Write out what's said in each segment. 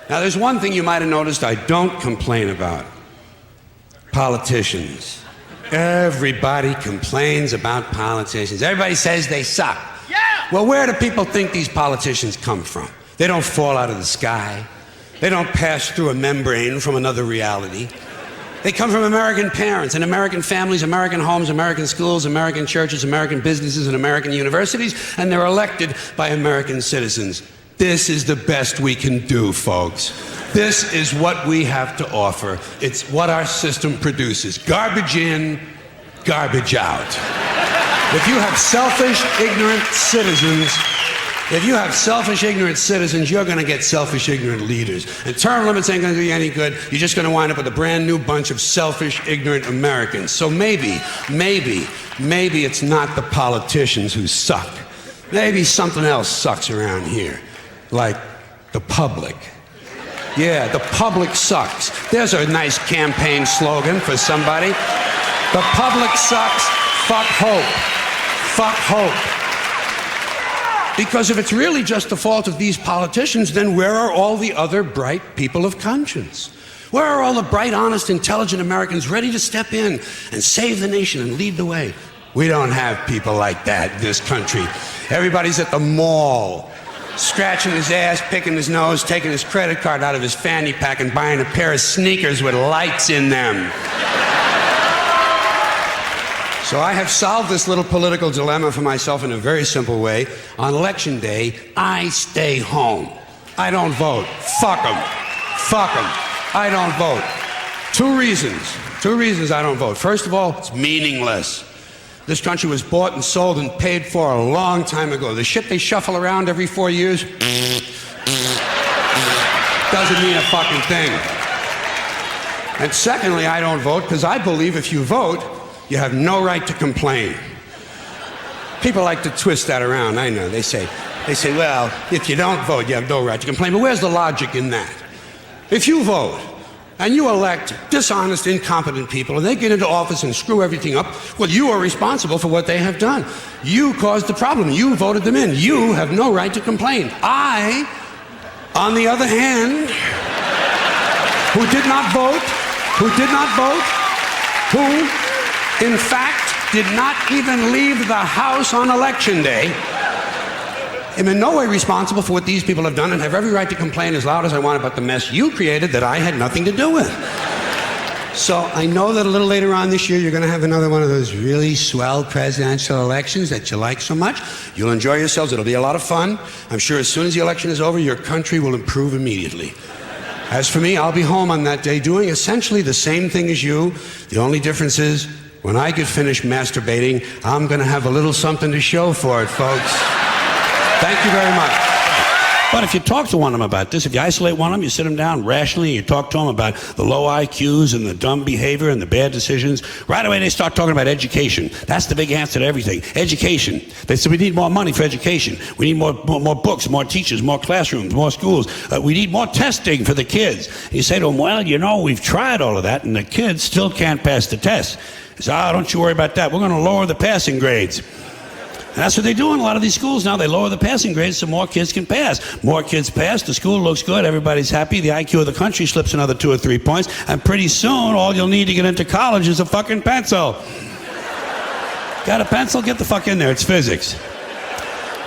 Now, there's one thing you might have noticed I don't complain about. Politicians. Everybody complains about politicians. Everybody says they suck. Yeah! Well, where do people think these politicians come from? They don't fall out of the sky. They don't pass through a membrane from another reality. They come from American parents and American families, American homes, American schools, American churches, American businesses, and American universities, and they're elected by American citizens. This is the best we can do, folks. This is what we have to offer. It's what our system produces. Garbage in, garbage out. If you have selfish, ignorant citizens, you're going to get selfish, ignorant leaders. And term limits ain't going to do you any good. You're just going to wind up with a brand new bunch of selfish, ignorant Americans. So maybe it's not the politicians who suck. Maybe something else sucks around here. Like the public. Yeah, the public sucks. There's a nice campaign slogan for somebody. The public sucks. Fuck hope. Fuck hope. Because if it's really just the fault of these politicians, then where are all the other bright people of conscience? Where are all the bright, honest, intelligent Americans ready to step in and save the nation and lead the way? We don't have people like that in this country. Everybody's at the mall, scratching his ass, picking his nose, taking his credit card out of his fanny pack and buying a pair of sneakers with lights in them. So I have solved this little political dilemma for myself in a very simple way. On election day, I stay home. I don't vote. Fuck them. Fuck them. I don't vote. Two reasons I don't vote. First of all, it's meaningless. This country was bought and sold and paid for a long time ago. The shit they shuffle around every 4 years doesn't mean a fucking thing. And secondly, I don't vote because I believe if you vote, you have no right to complain. People like to twist that around, I know. They say, well, if you don't vote, you have no right to complain. But where's the logic in that? If you vote and you elect dishonest, incompetent people and they get into office and screw everything up, well, you are responsible for what they have done. You caused the problem. You voted them in. You have no right to complain. I, on the other hand, who did not vote, who in fact did not even leave the house on election day, am in no way responsible for what these people have done and have every right to complain as loud as I want about the mess you created that I had nothing to do with. So I know that a little later on this year you're going to have another one of those really swell presidential elections that you like so much. You'll enjoy yourselves. It'll be a lot of fun. I'm sure as soon as the election is over, your country will improve immediately. As for me, I'll be home on that day doing essentially the same thing as you. The only difference is when I get finished masturbating, I'm going to have a little something to show for it, folks. Thank you very much. But if you talk to one of them about this, if you isolate one of them, you sit them down rationally, you talk to them about the low IQs and the dumb behavior and the bad decisions, right away they start talking about education. That's the big answer to everything. Education. They say we need more money for education. We need more books, more teachers, more classrooms, more schools. We need more testing for the kids. And you say to them, well, you know, we've tried all of that and the kids still can't pass the test. They say, don't you worry about that. We're going to lower the passing grades. And that's what they do in a lot of these schools now. They lower the passing grades so more kids can pass. More kids pass, the school looks good, everybody's happy, the IQ of the country slips another 2 or 3 points, and pretty soon all you'll need to get into college is a fucking pencil. Got a pencil? Get the fuck in there, it's physics.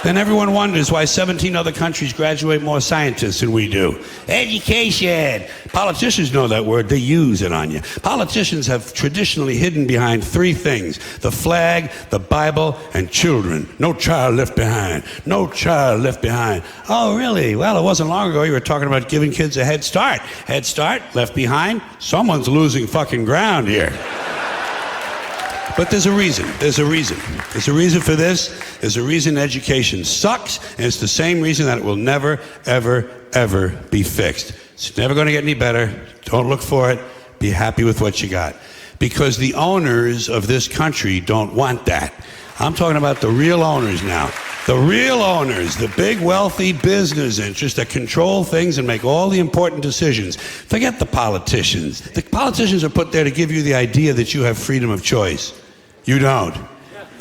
Then everyone wonders why 17 other countries graduate more scientists than we do. Education. Politicians know that word. They use it on you. Politicians have traditionally hidden behind 3 things: the flag, the Bible, and children. No child left behind. No child left behind. Oh, really? Well, it wasn't long ago you were talking about giving kids a head start. Head start, left behind. Someone's losing fucking ground here. But there's a reason. There's a reason for this. There's a reason education sucks, and it's the same reason that it will never, ever, ever be fixed. It's never going to get any better. Don't look for it. Be happy with what you got. Because the owners of this country don't want that. I'm talking about the real owners now. The real owners, the big wealthy business interests that control things and make all the important decisions. Forget the politicians. The politicians are put there to give you the idea that you have freedom of choice. You don't.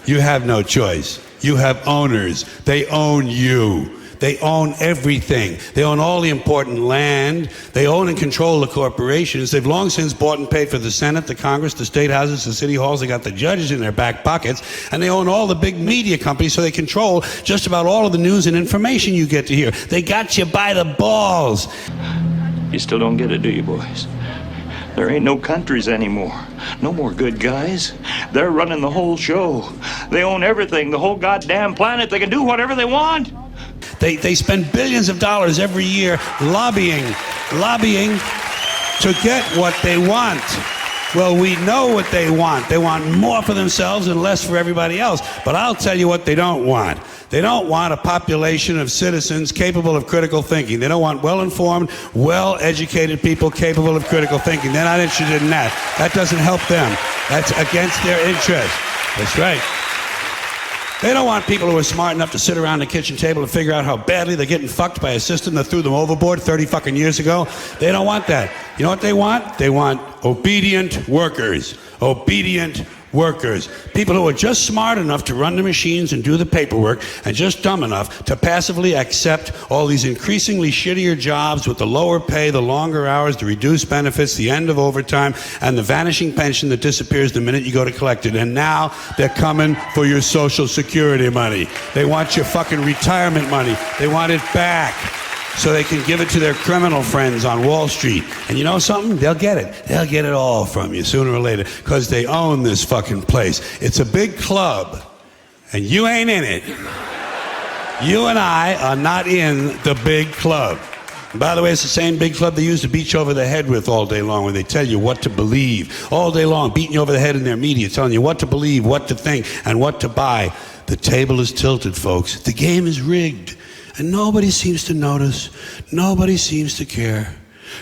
You have no choice. You have owners. They own you. They own everything. They own all the important land. They own and control the corporations. They've long since bought and paid for the Senate, the Congress, the state houses, the city halls. They got the judges in their back pockets. And they own all the big media companies, so they control just about all of the news and information you get to hear. They got you by the balls. You still don't get it, do you, boys? There ain't no countries anymore. No more good guys. They're running the whole show. They own everything, the whole goddamn planet. They can do whatever they want. They spend billions of dollars every year lobbying to get what they want. Well, we know what they want. They want more for themselves and less for everybody else. But I'll tell you what they don't want. They don't want a population of citizens capable of critical thinking. They don't want well-informed, well-educated people capable of critical thinking. They're not interested in that. That doesn't help them. That's against their interest. That's right. They don't want people who are smart enough to sit around the kitchen table and figure out how badly they're getting fucked by a system that threw them overboard 30 fucking years ago. They don't want that. You know what they want? They want obedient workers. Obedient workers. People who are just smart enough to run the machines and do the paperwork, and just dumb enough to passively accept all these increasingly shittier jobs with the lower pay, the longer hours, the reduced benefits, the end of overtime, and the vanishing pension that disappears the minute you go to collect it. And now they're coming for your Social Security money. They want your fucking retirement money. They want it back, so they can give it to their criminal friends on Wall Street. And you know something? They'll get it. They'll get it all from you sooner or later, because they own this fucking place. It's a big club, and you ain't in it. You and I are not in the big club. And by the way, it's the same big club they use to beat you over the head with all day long, when they tell you what to believe. All day long, beating you over the head in their media, telling you what to believe, what to think, and what to buy. The table is tilted, folks. The game is rigged. And nobody seems to notice. Nobody seems to care.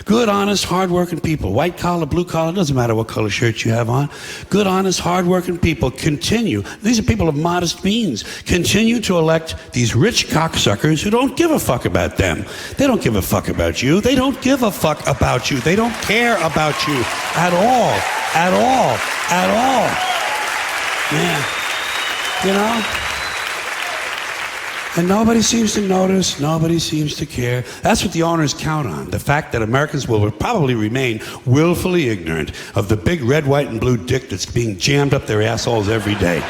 Good, honest, hard-working people, white collar, blue collar, doesn't matter what color shirt you have on. Good, honest, hard-working people continue. These are people of modest means. Continue to elect these rich cocksuckers who don't give a fuck about them. They don't give a fuck about you. They don't give a fuck about you. They don't care about you at all. At all. At all. Yeah. You know? And nobody seems to notice, nobody seems to care. That's what the owners count on, the fact that Americans will probably remain willfully ignorant of the big red, white, and blue dick that's being jammed up their assholes every day.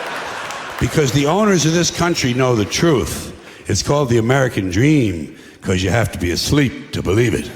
Because the owners of this country know the truth. It's called the American dream, because you have to be asleep to believe it.